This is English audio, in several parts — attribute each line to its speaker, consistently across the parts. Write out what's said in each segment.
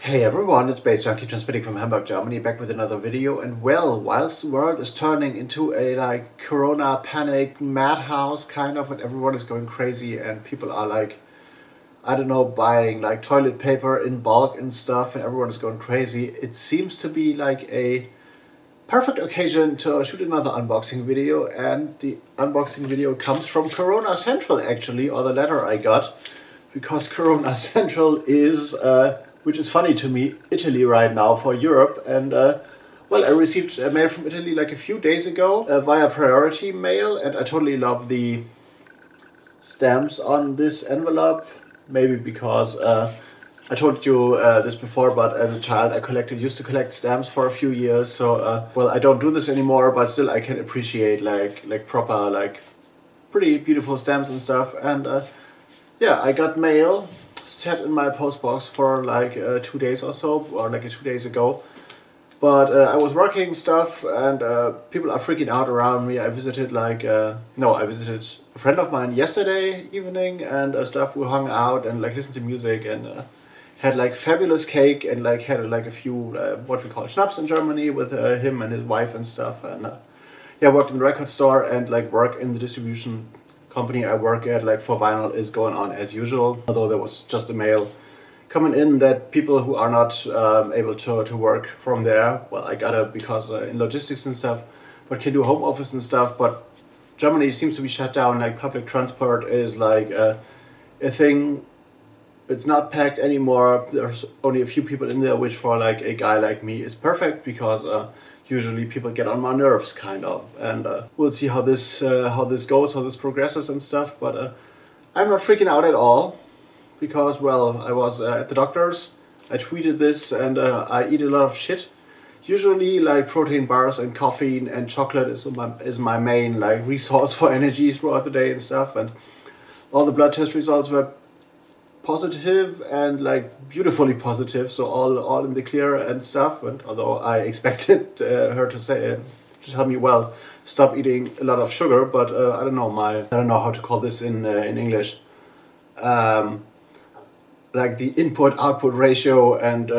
Speaker 1: Hey everyone, it's baze.djunkiii transmitting from Hamburg, Germany, back with another video. And well, whilst the world is turning into a corona panic madhouse kind of, and everyone is going crazy and people are I don't know, buying toilet paper in bulk and stuff, and everyone is going crazy, it seems to be a perfect occasion to shoot another unboxing video. And the unboxing video comes from Corona Central actually, or the letter I got, because Corona Central is which is funny to me, Italy right now for Europe. And well, I received a mail from Italy a few days ago via priority mail, and I totally love the stamps on this envelope. Maybe because I told you this before, but as a child I used to collect stamps for a few years. So well, I don't do this anymore, but still I can appreciate proper pretty beautiful stamps and stuff. And yeah, I got mail set in my postbox for 2 days or so, or 2 days ago. But I was working stuff, and people are freaking out around me. I visited I visited a friend of mine yesterday evening and stuff. We hung out and listened to music and had fabulous cake and had a few what we call schnapps in Germany with him and his wife and stuff. And yeah, worked in the record store and work in the distribution company I work at for vinyl is going on as usual, although there was just a mail coming in that people who are not able to work from there, well, I gotta, because in logistics and stuff, but can do home office and stuff. But Germany seems to be shut down. Public transport is a thing. It's not packed anymore. There's only a few people in there, which for a guy like me is perfect, because usually people get on my nerves, kind of. And we'll see how this goes, how this progresses and stuff. But I'm not freaking out at all, because, well, I was at the doctor's. I tweeted this, and I eat a lot of shit. Usually protein bars and caffeine and chocolate is my main resource for energy throughout the day and stuff. And all the blood test results were positive and beautifully positive, so all in the clear and stuff. And although I expected her to tell me, well, stop eating a lot of sugar, but I don't know how to call this in English. The input-output ratio and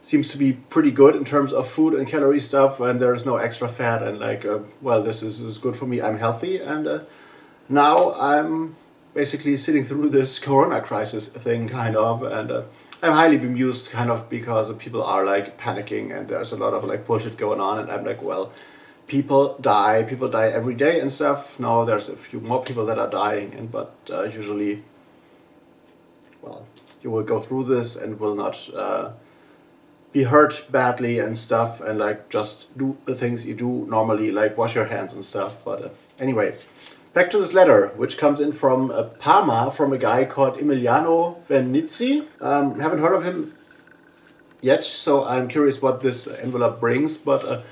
Speaker 1: seems to be pretty good in terms of food and calorie stuff, and there's no extra fat, and well, this is good for me. I'm healthy, and now I'm basically sitting through this corona crisis thing, kind of. And I'm highly bemused, kind of, because people are panicking, and there's a lot of bullshit going on, and I'm well, people die every day and stuff. Now there's a few more people that are dying, but usually, well, you will go through this and will not be hurt badly and stuff, and just do the things you do normally, wash your hands and stuff. But anyway, back to this letter, which comes in from Parma, from a guy called Emiliano Benizzi. Haven't heard of him yet, so I'm curious what this envelope brings. But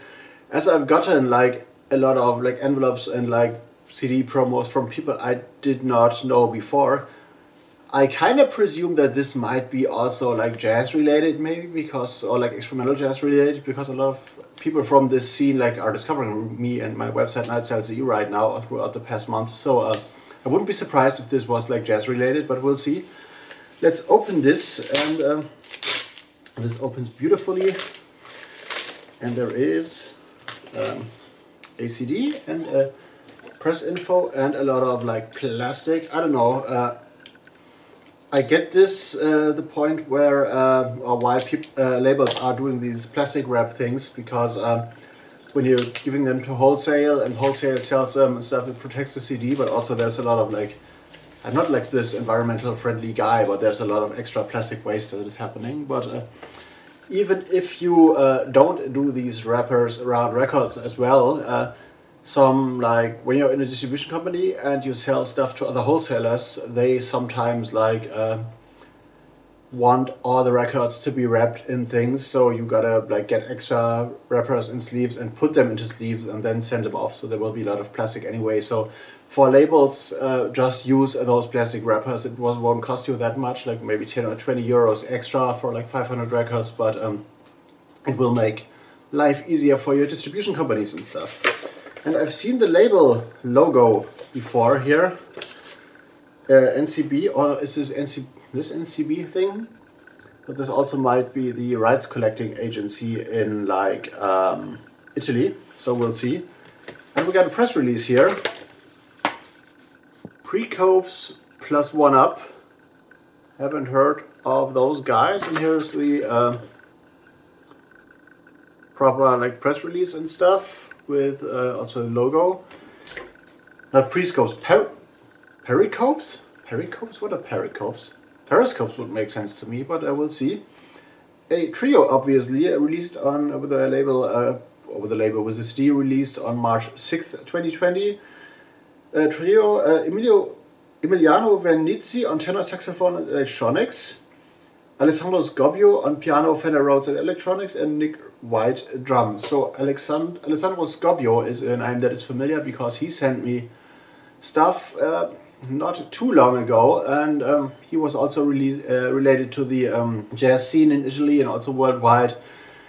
Speaker 1: as I've gotten a lot of envelopes and CD promos from people I did not know before, I kind of presume that this might be also jazz related, maybe, because, or experimental jazz related, because a lot of people from this scene are discovering me and my website Night Sells You right now throughout the past month. So I wouldn't be surprised if this was jazz related, but we'll see. Let's open this, and this opens beautifully, and there is a CD and press info and a lot of plastic. I don't know. I get this the point where or why labels are doing these plastic wrap things, because when you're giving them to wholesale and wholesale sells them and stuff, it protects the CD, but also there's a lot of I'm not this environmental friendly guy, but there's a lot of extra plastic waste that is happening. But even if you don't do these wrappers around records as well, some when you're in a distribution company and you sell stuff to other wholesalers, they sometimes want all the records to be wrapped in things, so you gotta get extra wrappers and sleeves and put them into sleeves and then send them off, so there will be a lot of plastic anyway. So for labels, just use those plastic wrappers. It won't cost you that much, maybe 10 or 20 euros extra for 500 records, but it will make life easier for your distribution companies and stuff. And I've seen the label logo before here. NCB, or is this NCB thing? but this also might be the rights collecting agency in like Italy, so we'll see. And we got a press release here. Pre-copes plus one up. Haven't heard of those guys, and here's the proper like press release and stuff with also a logo. Not pre-scopes, pericopes? Pericopes? What are pericopes? Periscopes would make sense to me, but I will see. A trio, obviously, released on with the label with the CD, released on March 6th, 2020. Trio Emiliano Vernizzi on tenor saxophone and electronics, Alessandro Scobbio on piano, Fender Rhodes and electronics, and Nick White drums. So Alessandro Scobbio is a name that is familiar because he sent me stuff not too long ago, and he was also related to the jazz scene in Italy and also worldwide.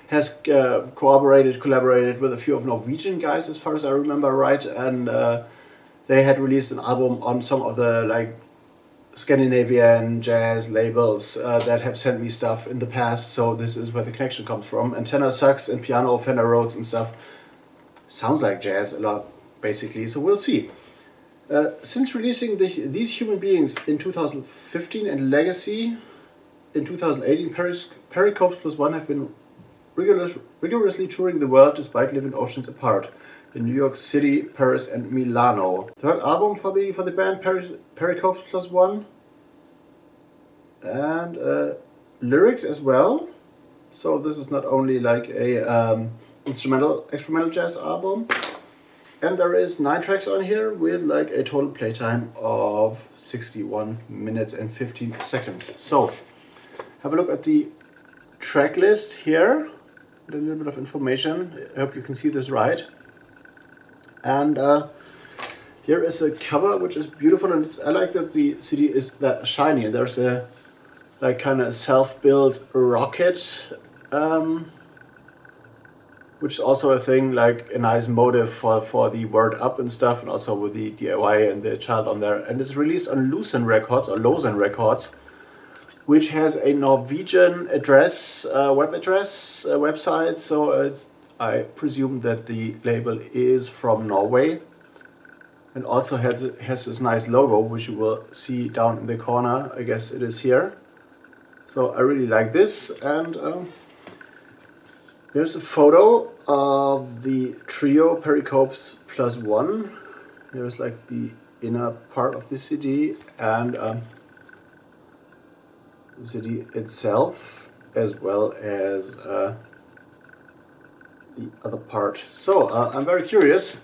Speaker 1: Has collaborated with a few of Norwegian guys, as far as I remember right, and they had released an album on some of the like Scandinavian jazz labels that have sent me stuff in the past, so this is where the connection comes from. And tenor sax and piano, Fender Rhodes and stuff sounds like jazz a lot, basically, so we'll see. Since releasing These Human Beings in 2015 and Legacy in 2018, Pericopes Plus One have been rigorously touring the world despite living oceans apart in New York City, Paris and Milano. Third album for the band Pericopes Plus One, and lyrics as well. So this is not only like a experimental jazz album. And there is 9 tracks on here with like a total playtime of 61 minutes and 15 seconds. So have a look at the track list here. A little bit of information. I hope you can see this right. And here is a cover which is beautiful, and I like that the CD is that shiny, and there's a like kind of self-built rocket, which is also a thing, like a nice motive for the word up and stuff, and also with the DIY and the child on there. And it's released on Lausanne Records, which has a Norwegian address, website. So I presume that the label is from Norway, and also has this nice logo, which you will see down in the corner. I guess it is here. So I really like this, and here's a photo of the trio Pericopes Plus One. Here's like the inner part of the CD, and the CD itself, as well as the other part. So I'm very curious.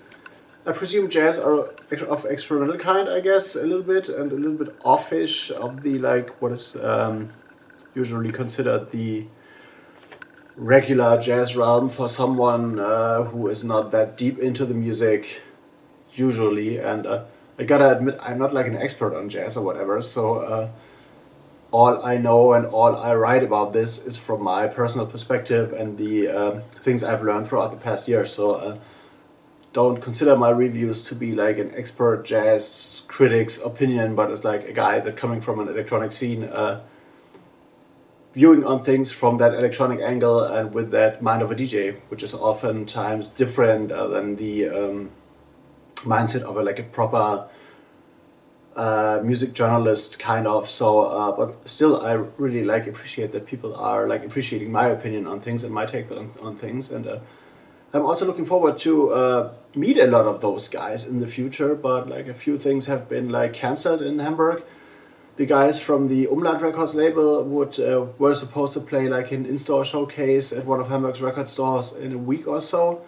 Speaker 1: I presume jazz are of experimental kind, I guess, a little bit, and a little bit offish of the like what is usually considered the regular jazz realm for someone who is not that deep into the music usually. And I gotta admit, I'm not like an expert on jazz or whatever, so all I know and all I write about this is from my personal perspective and the things I've learned throughout the past year. So don't consider my reviews to be like an expert jazz critic's opinion, but it's like a guy that coming from an electronic scene, viewing on things from that electronic angle and with that mind of a DJ, which is oftentimes different than the mindset of a proper music journalist kind of. So but still, I really appreciate that people are appreciating my opinion on things and my take on things. And I'm also looking forward to meet a lot of those guys in the future, but a few things have been cancelled in Hamburg. The guys from the Umland Records label were supposed to play an in-store showcase at one of Hamburg's record stores in a week or so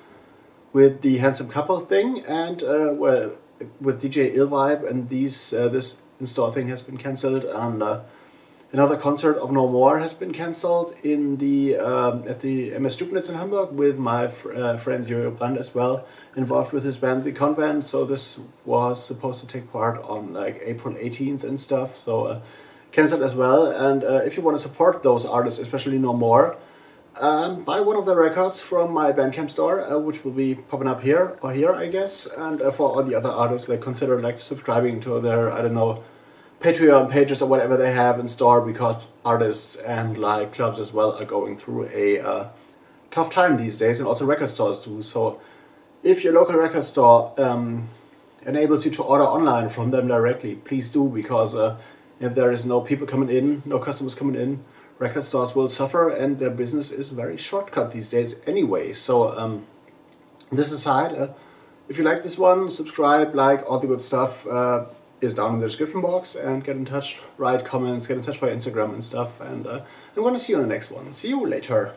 Speaker 1: with the Handsome Couple thing, and well, with DJ Illvibe, and this in-store thing has been cancelled, and another concert of No More has been cancelled in the at the MS Stupnitz in Hamburg with my friend Jojo Brand as well, involved with his band The Convent. So this was supposed to take part on April 18th and stuff, so cancelled as well. And if you want to support those artists, especially No More, buy one of the records from my Bandcamp store, which will be popping up here or here, I guess. And for all the other artists, consider subscribing to their, I don't know, Patreon pages or whatever they have in store, because artists and like clubs as well are going through a tough time these days, and also record stores do. So if your local record store enables you to order online from them directly, please do, because if there is no people coming in, no customers coming in, record stores will suffer, and their business is very shortcut these days anyway. So this aside, if you like this one, subscribe, like, all the good stuff is down in the description box, and get in touch, write comments, get in touch by Instagram and stuff, and I'm gonna see you in the next one. See you later.